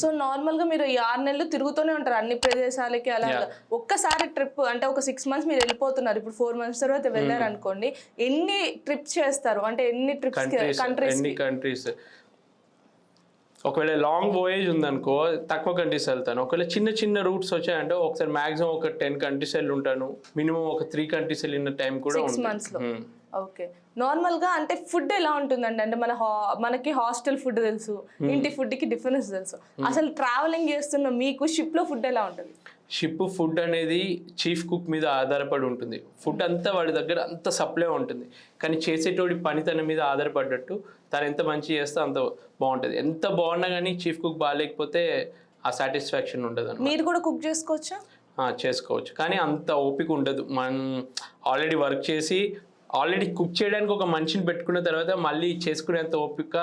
So normal గా మీరు ఈ 6 నెలలు తిరుగుతూనే ఉంటారు అన్ని ప్రదేశాలకి అలాగా. ఒక్కసారి ట్రిప్ అంటే ఒక 6 months మీరు వెళ్ళిపోతున్నారు, ఇప్పుడు 4 months తర్వాత వెళ్ళారు అనుకోండి, ఎన్ని ట్రిప్స్ చేస్తారు అంటే ఎన్ని ట్రిప్స్ కంట్రీస్? ఒకవేళ లాంగ్ వోయేజ్ ఉందనుకో తక్కువ కంట్రీస్ వెళ్తాను. ఒకవేళ చిన్న చిన్న రూట్స్ వచ్చాయంటే ఒకసారి మాక్సిమం ఒక 10 కంట్రీస్ వెళ్ళి ఉంటాను. మినిమం ఒక 3 కంట్రీస్ వెళ్ళిన టైం కూడా 6 months లో. ఓకే. నార్మల్ గా అంటే ఫుడ్ ఎలా ఉంటుందండి? అంటే మనకి హాస్టల్ ఫుడ్ తెలుసు, ఇంటి ఫుడ్ కి డిఫరెన్స్ తెలుసు. అసలు ట్రావెలింగ్ చేస్తున్న మీకు షిప్ లో ఫుడ్ ఎలా ఉంటుంది? షిప్ ఫుడ్ అనేది చీఫ్ కుక్ మీద ఆధారపడి ఉంటుంది. ఫుడ్ అంతా వాడి దగ్గర అంత సప్లై ఉంటుంది, కానీ చేసేటోడి పనితనం మీద ఆధారపడ్డట్టు తను ఎంత మంచి చేస్తే అంత బాగుంటుంది. ఎంత బాగున్నా కానీ చీఫ్ కుక్ బాగాలేకపోతే ఆ సాటిస్ఫాక్షన్ ఉండదు. మీరు కూడా కుక్ చేసుకోవచ్చా? చేసుకోవచ్చు, కానీ అంత ఓపిక ఉండదు. మనం ఆల్రెడీ వర్క్ చేసి ఆల్రెడీ కుక్ చేయడానికి ఒక మనిషిని పెట్టుకున్న తర్వాత మళ్ళీ చేసుకునేంత ఓపిక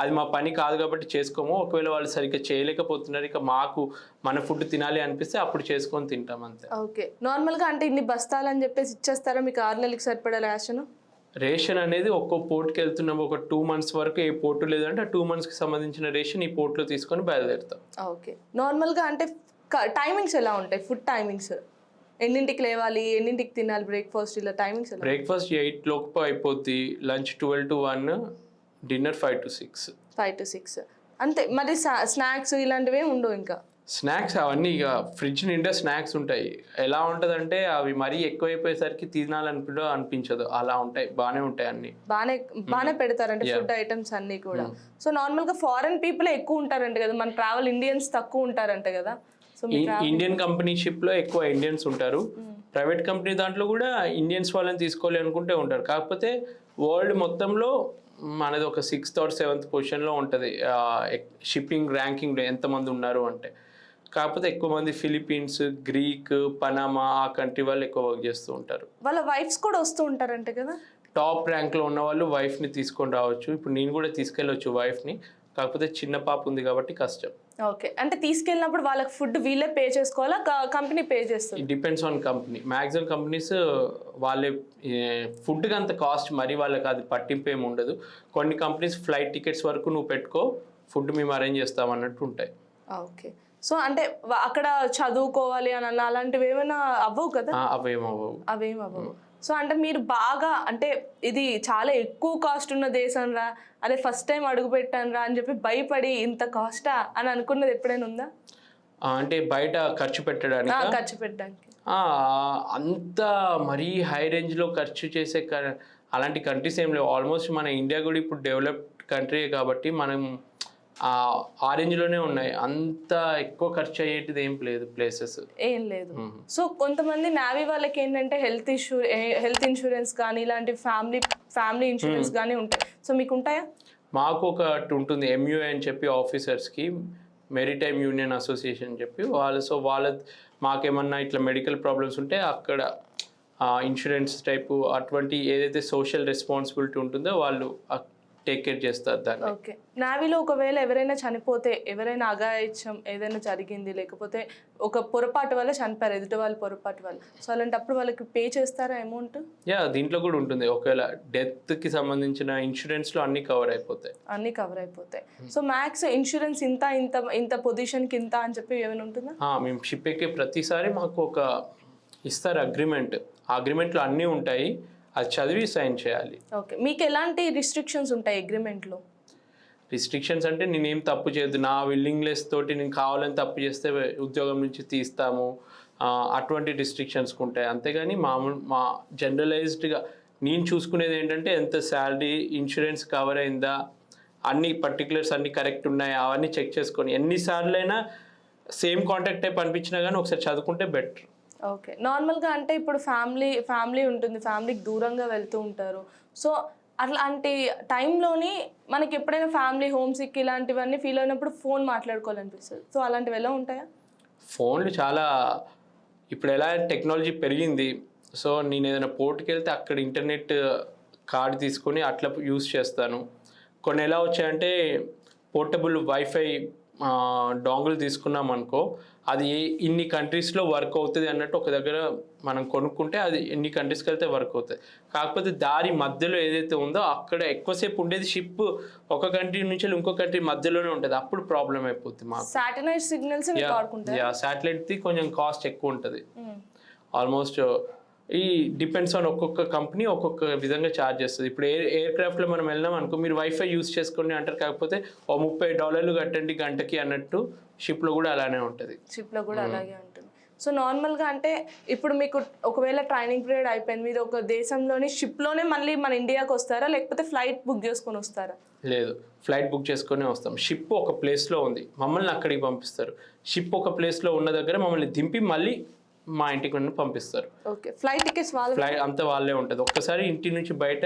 అది మా పని కాదు కాబట్టి చేసుకోము. ఒకవేళ వాళ్ళు సరిగ్గా చేయలేకపోతున్నారు, ఇక మాకు మన ఫుడ్ తినాలి అనిపిస్తే అప్పుడు చేసుకొని తింటాం అంతే. ఓకే. నార్మల్గా అంటే ఇన్ని బస్తాలు అని చెప్పేసి ఇచ్చేస్తారా మీకు 6 నెలలకు సరిపడా రేషన్? రేషన్ అనేది ఒక్కో పోర్ట్కి వెళ్తున్నాం, ఒక 2 months వరకు ఏ పోర్టు లేదంటే ఆ 2 monthsకి సంబంధించిన రేషన్ ఈ పోర్ట్లో తీసుకొని బయలుదేరుతాం. ఓకే. నార్మల్గా అంటే టైమింగ్స్ ఎలా ఉంటాయి? ఫుడ్ టైమింగ్స్ ఎన్నింటికి లేవాలి, ఎన్నింటికి తినాలి బ్రేక్ఫాస్ట్, ఇలా టైమింగ్స్? బ్రేక్ఫాస్ట్ 8 లోపు అయిపోద్ది, lunch 12 to 1, dinner 5 to 6. 5 to 6 అంతే. మరి స్నాక్స్ ఇలాంటివి ఉండవు? ఇంకా స్నాక్స్ అవన్నీ ఇక ఫ్రిడ్జ్ నిండా స్నాక్స్ ఉంటాయి. ఎలా ఉంటుందంటే అవి మరీ ఎక్కువైపోయేసరికి అనిపించదు, అలా ఉంటాయి. బాగానే ఉంటాయి, అన్ని బాగానే పెడతారంటే ఫుడ్ ఐటమ్స్ అన్ని కూడా. సో నార్మల్గా ఫారెన్ పీపుల్ ఎక్కువ ఉంటారంట కదా, మన ట్రావెల్ ఇండియన్స్ తక్కువ ఉంటారంట కదా? ఇండియన్ కంపెనీ షిప్ లో ఎక్కువ ఇండియన్స్ ఉంటారు. ప్రైవేట్ కంపెనీ దాంట్లో కూడా ఇండియన్స్ వాళ్ళని తీసుకోవాలి అనుకుంటే ఉంటారు. కాకపోతే వరల్డ్ మొత్తంలో మనది ఒక 6th or 7th పొజిషన్లో ఉంటుంది షిప్పింగ్ ర్యాంకింగ్లో ఎంతమంది ఉన్నారు అంటే. కాకపోతే ఎక్కువ మంది ఫిలిపీన్స్, గ్రీక్, పనామా ఆ కంట్రీ వాళ్ళు ఎక్కువ వర్క్ చేస్తూ ఉంటారు. వాళ్ళ వైఫ్స్ కూడా వస్తూ ఉంటారంటే కదా? టాప్ ర్యాంక్లో ఉన్న వాళ్ళు వైఫ్ని తీసుకొని రావచ్చు. ఇప్పుడు నేను కూడా తీసుకెళ్ళవచ్చు వైఫ్ని, కాకపోతే చిన్న పాప ఉంది కాబట్టి కష్టం. ఓకే. అంటే తీసుకెళ్ళినప్పుడు వాళ్ళకి ఫుడ్ వీళ్ళే పే చేసుకోవాలా, కంపెనీ పే చేస్తుంది? It depends on company. Maximum companies వాళ్ళే ఫుడ్కి అంత కాస్ట్ మరి వాళ్ళకి అది పట్టింపు ఏమి ఉండదు. కొన్ని కంపెనీస్ ఫ్లైట్ టికెట్స్ వరకు నువ్వు పెట్టుకో, ఫుడ్ మేము అరేంజ్ చేస్తాం అన్నట్టు ఉంటాయి. ఓకే. సో అంటే అక్కడ చదువుకోవాలి అని అన్న అలాంటివి ఏమైనా అవ్వవు కదా? అవేం అవ్వవు. సో అంటే మీరు బాగా అంటే ఇది చాలా ఎక్కువ కాస్ట్ ఉన్న దేశం రా, అదే ఫస్ట్ టైం అడుగు పెట్టాను రా అని చెప్పి భయపడి ఇంత కాస్టా అని అనుకున్నది ఎప్పుడైనా ఉందా? అంటే బయట ఖర్చు పెట్టడానికి అంత మరీ హై రేంజ్లో ఖర్చు చేసే అలాంటి కంట్రీస్ ఏం లేవు. ఆల్మోస్ట్ మన ఇండియా కూడా ఇప్పుడు డెవలప్డ్ కంట్రీ కాబట్టి మనం ఆ రేంజ్లోనే ఉన్నాయి. అంత ఎక్కువ ఖర్చు అయ్యేటిది ఏం లేదు, ప్లేసెస్ ఏం లేదు. సో కొంతమంది నావీ వాళ్ళకి ఏంటంటే హెల్త్ ఇన్సూరెన్స్ కానీ ఇలాంటి ఫ్యామిలీ ఇన్సూరెన్స్ కానీ ఉంటాయి. సో మీకు ఉంటాయా? మాకు ఒకటి ఉంటుంది, MUA అని చెప్పి ఆఫీసర్స్కి, మెరిటైమ్ యూనియన్ అసోసియేషన్ అని చెప్పి వాళ్ళ మాకేమన్నా ఇట్లా మెడికల్ ప్రాబ్లమ్స్ ఉంటే అక్కడ ఇన్సూరెన్స్ టైపు అటువంటి ఏదైతే సోషల్ రెస్పాన్సిబిలిటీ ఉంటుందో వాళ్ళు టేక్ కేర్ చేస్తారు దాన్ని. ఓకే. నావీలో ఒకవేళ ఎవరైనా చనిపోతే, ఎవరైనా అఘాయిత్యం ఏదైనా జరిగింది, లేకపోతే ఒక పొరపాటు వల్ల చనిపోయారు, ఎదుటి వాళ్ళ పొరపాటు వల్ల, సో అలాంటప్పుడు వాళ్ళకి పే చేస్తారా అమౌంట్? దీంట్లో కూడా ఉంటుంది. ఒకవేళ డెత్కి సంబంధించిన ఇన్సూరెన్స్లో అన్ని కవర్ అయిపోతాయి. సో మ్యాక్స్ ఇన్సూరెన్స్ ఇంత పొజిషన్కి ఇంత అని చెప్పి ఏమైనా ఉంటుందా? మేము షిప్ ఎక్కే ప్రతిసారి మాకు ఒక ఇస్తారు అగ్రిమెంట్. ఆ అగ్రిమెంట్లో అన్నీ ఉంటాయి, అది చదివి సైన్ చేయాలి. ఓకే. మీకు ఎలాంటి రిస్ట్రిక్షన్స్ ఉంటాయి అగ్రిమెంట్లో? రిస్ట్రిక్షన్స్ అంటే నేనేం తప్పు చేయొద్దు, నా విల్లింగ్నెస్ తోటి నేను కావాలని తప్పు చేస్తే ఉద్యోగం నుంచి తీస్తాము, అటువంటి రిస్ట్రిక్షన్స్ ఉంటాయి. అంతేగాని మా జనరలైజ్డ్గా నేను చూసుకునేది ఏంటంటే ఎంత శాలరీ, ఇన్సూరెన్స్ కవర్ అయిందా, అన్ని పర్టికులర్స్ అన్ని కరెక్ట్ ఉన్నాయా అవన్నీ చెక్ చేసుకొని ఎన్నిసార్లు అయినా సేమ్ కాంటాక్ట్ టైప్ అనిపించినా కానీ ఒకసారి చదువుకుంటే బెటర్. ఓకే. నార్మల్గా అంటే ఇప్పుడు ఫ్యామిలీ ఉంటుంది, ఫ్యామిలీకి దూరంగా వెళ్తూ ఉంటారు. సో అట్లాంటి టైంలోని మనకి ఎప్పుడైనా ఫ్యామిలీ హోమ్ సిక్ ఇలాంటివన్నీ ఫీల్ అయినప్పుడు ఫోన్ మాట్లాడుకోవాలనిపిస్తుంది. సో అలాంటివి ఎలా ఉంటాయా? ఫోన్లు చాలా ఇప్పుడు ఎలా టెక్నాలజీ పెరిగింది. సో నేను ఏదైనా పోర్ట్కి వెళ్తే అక్కడ ఇంటర్నెట్ కార్డు తీసుకొని అట్లా యూస్ చేస్తాను. కొన్ని ఎలా వచ్చాయంటే పోర్టబుల్ వైఫై డాంగిల్ తీసుకున్నాం అనుకో, అది ఇన్ని కంట్రీస్లో వర్క్ అవుతుంది అన్నట్టు ఒక దగ్గర మనం కొనుక్కుంటే అది ఎన్ని కంట్రీస్కి వెళ్తే వర్క్ అవుతుంది. కాకపోతే దారి మధ్యలో ఏదైతే ఉందో అక్కడ ఎక్కువసేపు ఉండేది షిప్ ఒక కంట్రీ నుంచి ఇంకో కంట్రీ మధ్యలోనే ఉంటుంది, అప్పుడు ప్రాబ్లం అయిపోతుంది మాకు. సాటిలైట్ సిగ్నల్స్ శాటిలైట్ది కొంచెం కాస్ట్ ఎక్కువ ఉంటుంది. ఆల్మోస్ట్ ఈ డిపెండ్స్ ఆన్ ఒక్కొక్క కంపెనీ ఒక్కొక్క విధంగా ఛార్జ్ చేస్తుంది. ఇప్పుడు ఎయిర్ క్రాఫ్ట్లో మనం వెళ్ళినాం అనుకో, మీరు వైఫై యూస్ చేసుకోండి అంటారు, కాకపోతే ఓ $30 కట్టండి గంటకి అన్నట్టు షిప్లో కూడా అలానే ఉంటుంది. షిప్లో కూడా అలాగే ఉంటుంది. సో నార్మల్గా అంటే ఇప్పుడు మీకు ఒకవేళ ట్రైనింగ్ పీరియడ్ అయిపోయింది, మీరు ఒక దేశంలోని షిప్లోనే మళ్ళీ మన ఇండియాకి వస్తారా, లేకపోతే ఫ్లైట్ బుక్ చేసుకొని వస్తారా? లేదు, ఫ్లైట్ బుక్ చేసుకొని వస్తాం. షిప్ ఒక ప్లేస్లో ఉంది, మమ్మల్ని అక్కడికి పంపిస్తారు. షిప్ ఒక ప్లేస్లో ఉన్న దగ్గర మమ్మల్ని దింపి మళ్ళీ మా ఇంటికి పంపిస్తారు. ఓకే, ఫ్లైట్ టికెట్స్ ఫ్లైట్ అంతా వాళ్ళే ఉంటుంది. ఒక్కసారి ఇంటి నుంచి బయట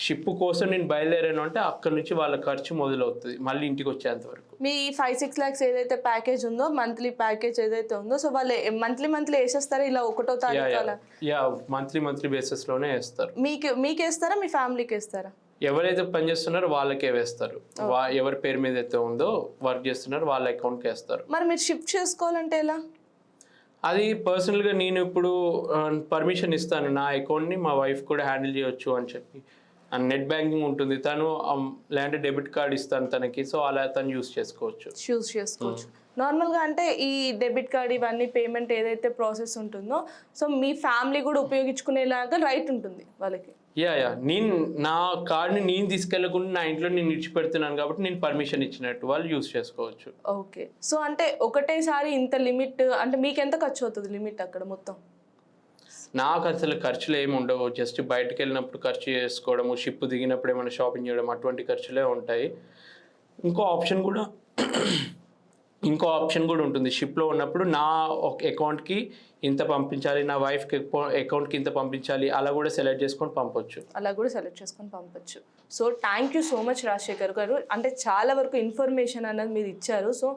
షిప్ కోసం నేను బయలుదేరాను అంటే అక్కడ నుంచి వాళ్ళ ఖర్చు మొదలవుతుంది మళ్ళీ ఇంటికి వచ్చేంత వరకు. మీ 5-6 lakhs ఏదైతే ప్యాకేజ్ ఉందో, మంత్లీ ప్యాకేజ్ ఏదైతే ఉందో, సో వాళ్ళు మంత్లీ వేసేస్తారా ఇలా 1వ తారీఖు అలా? మంత్లీ బేసిస్లోనే వేస్తారు. మీకు వేస్తారా, మీ ఫ్యామిలీకి వేస్తారా? ఎవరైతే పని చేస్తున్నారో వాళ్ళకే వేస్తారు. ఎవరి పేరు మీద అయితే ఉందో వర్క్ చేస్తున్నారో వాళ్ళ అకౌంట్కి వేస్తారు. మరి మీరు షిఫ్ట్ చేసుకోవాలంటే ఎలా? అది పర్సనల్గా నేను ఇప్పుడు పర్మిషన్ ఇస్తాను, నా అకౌంట్ని మా వైఫ్ కూడా హ్యాండిల్ చేయొచ్చు అని చెప్పి. నెట్ బ్యాంకింగ్ ఉంటుంది, తను లేదంటే డెబిట్ కార్డ్ ఇస్తాను తనకి, సో అలా తను యూస్ చేసుకోవచ్చు. నార్మల్గా అంటే ఈ డెబిట్ కార్డ్ ఇవన్నీ పేమెంట్ ఏదైతే ప్రాసెస్ ఉంటుందో, సో మీ ఫ్యామిలీ కూడా ఉపయోగించుకునేలాగా రైట్ ఉంటుంది వాళ్ళకి. నేను నా కార్డ్ని నేను తీసుకెళ్ళకుండా నా ఇంట్లో నేను ఇచ్చిపెడుతున్నాను కాబట్టి నేను పర్మిషన్ ఇచ్చినట్టు వాళ్ళు యూస్ చేసుకోవచ్చు. ఓకే, సో అంటే ఒకటేసారి ఇంత లిమిట్ అంటే మీకు ఎంత ఖర్చు అవుతుంది లిమిట్ అక్కడ మొత్తం? నాకు అసలు ఖర్చులు ఏమి ఉండవు, జస్ట్ బయటకు వెళ్ళినప్పుడు ఖర్చు చేసుకోవడము, షిప్ దిగినప్పుడు ఏమైనా షాపింగ్ చేయడం, అటువంటి ఖర్చులే ఉంటాయి. ఇంకో ఆప్షన్ కూడా ఉంటుంది. షిప్లో ఉన్నప్పుడు నా అకౌంట్కి ఇంత పంపించాలి, నా వైఫ్కి అకౌంట్కి ఇంత పంపించాలి, అలా కూడా సెలెక్ట్ చేసుకొని పంపొచ్చు. So thank you so much Rajasekhar గారు, అంటే చాలా వరకు ఇన్ఫర్మేషన్ అన్నది మీరు ఇచ్చారు. సో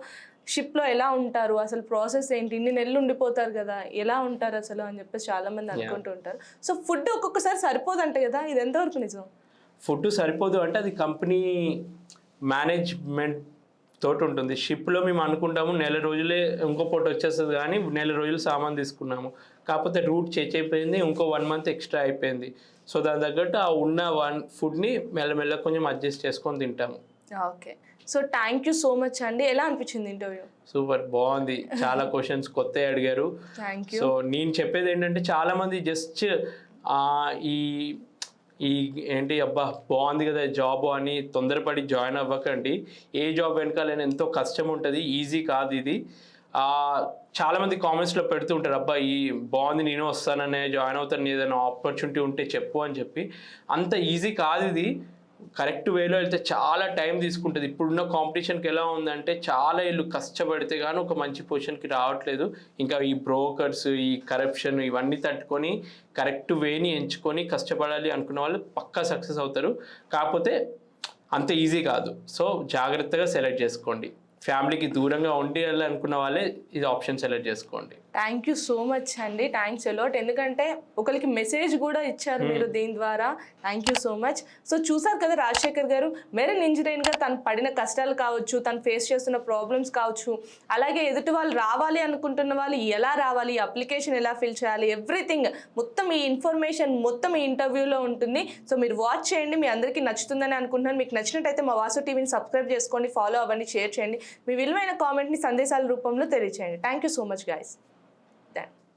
షిప్లో ఎలా ఉంటారు, అసలు ప్రాసెస్ ఏంటి, ఇన్ని నెలలు ఉండిపోతారు కదా, ఎలా ఉంటారు అసలు అని చెప్పేసి చాలామంది అనుకుంటూ ఉంటారు. సో ఫుడ్ ఒక్కొక్కసారి సరిపోదంట కదా, ఇది ఎంతవరకు నిజం? ఫుడ్ సరిపోదు అంటే అది కంపెనీ మేనేజ్మెంట్ తోటి ఉంటుంది. షిప్లో మేము అనుకుంటాము నెల రోజులే ఇంకో పూట వచ్చేస్తుంది, కానీ నెల రోజులు సామాన్ తీసుకున్నాము, కాకపోతే రూట్ చేంజ్ అయిపోయింది, ఇంకో 1 month ఎక్స్ట్రా అయిపోయింది. సో దాని తగ్గట్టు ఆ ఉన్న ఫుడ్ని మెల్లమెల్ల కొంచెం అడ్జస్ట్ చేసుకొని తింటాము. Okay, so thank you so much అండి. ఎలా అనిపించింది ఇంటర్వ్యూ? సూపర్, బాగుంది. చాలా క్వశ్చన్స్ కొత్త అడిగారు. సో నేను చెప్పేది ఏంటంటే చాలామంది జస్ట్ ఈ ఏంటి అబ్బా బాగుంది కదా జాబ్ అని తొందరపడి జాయిన్ అవ్వకండి. ఏ జాబ్ వెనకాలైనా ఎంతో కష్టం ఉంటుంది, ఈజీ కాదు ఇది. చాలామంది కామెంట్స్లో పెడుతూ ఉంటారు, అబ్బా ఈ బాగుంది నేను వస్తాననే జాయిన్ అవుతాను, ఏదైనా ఆపర్చునిటీ ఉంటే చెప్పు అని చెప్పి. అంత ఈజీ కాదు ఇది. కరెక్ట్ వేలో వెళ్తే చాలా టైం తీసుకుంటుంది. ఇప్పుడున్న కాంపిటీషన్కి ఎలా ఉందంటే చాలా ఏళ్ళు కష్టపడితే కానీ ఒక మంచి పొజిషన్కి రావట్లేదు. ఇంకా ఈ బ్రోకర్స్, ఈ కరప్షన్ ఇవన్నీ తట్టుకొని కరెక్ట్ వేని ఎంచుకొని కష్టపడాలి అనుకున్న వాళ్ళు పక్కా సక్సెస్ అవుతారు. కాకపోతే అంత ఈజీ కాదు. సో జాగ్రత్తగా సెలెక్ట్ చేసుకోండి. ఫ్యామిలీకి దూరంగా ఉండాలి అనుకున్న వాళ్ళే ఇది ఆప్షన్ సెలెక్ట్ చేసుకోండి. థ్యాంక్ యూ సో మచ్ అండి, థ్యాంక్స్ అలాట్. ఎందుకంటే ఒకరికి మెసేజ్ కూడా ఇచ్చారు మీరు దీని ద్వారా. Thank you so much. So చూసారు కదా రాజశేఖర్ గారు మెరైన్ ఇంజనీర్గా తను పడిన కష్టాలు కావచ్చు, తను ఫేస్ చేస్తున్న ప్రాబ్లమ్స్ కావచ్చు, అలాగే ఎదుటి వాళ్ళు రావాలి అనుకుంటున్న వాళ్ళు ఎలా రావాలి, అప్లికేషన్ ఎలా ఫిల్ చేయాలి, ఎవ్రీథింగ్ మొత్తం ఈ ఇన్ఫర్మేషన్ మొత్తం ఈ ఇంటర్వ్యూలో ఉంటుంది. సో మీరు వాచ్ చేయండి, మీ అందరికీ నచ్చుతుందని అనుకుంటున్నాను. మీకు నచ్చినట్టయితే మా వాసు టీవీని సబ్స్క్రైబ్ చేసుకోండి, ఫాలో అవ్వండి, షేర్ చేయండి, మీ విలువైన కామెంట్ని సందేశాల రూపంలో తెలియచేయండి. Thank you so much guys.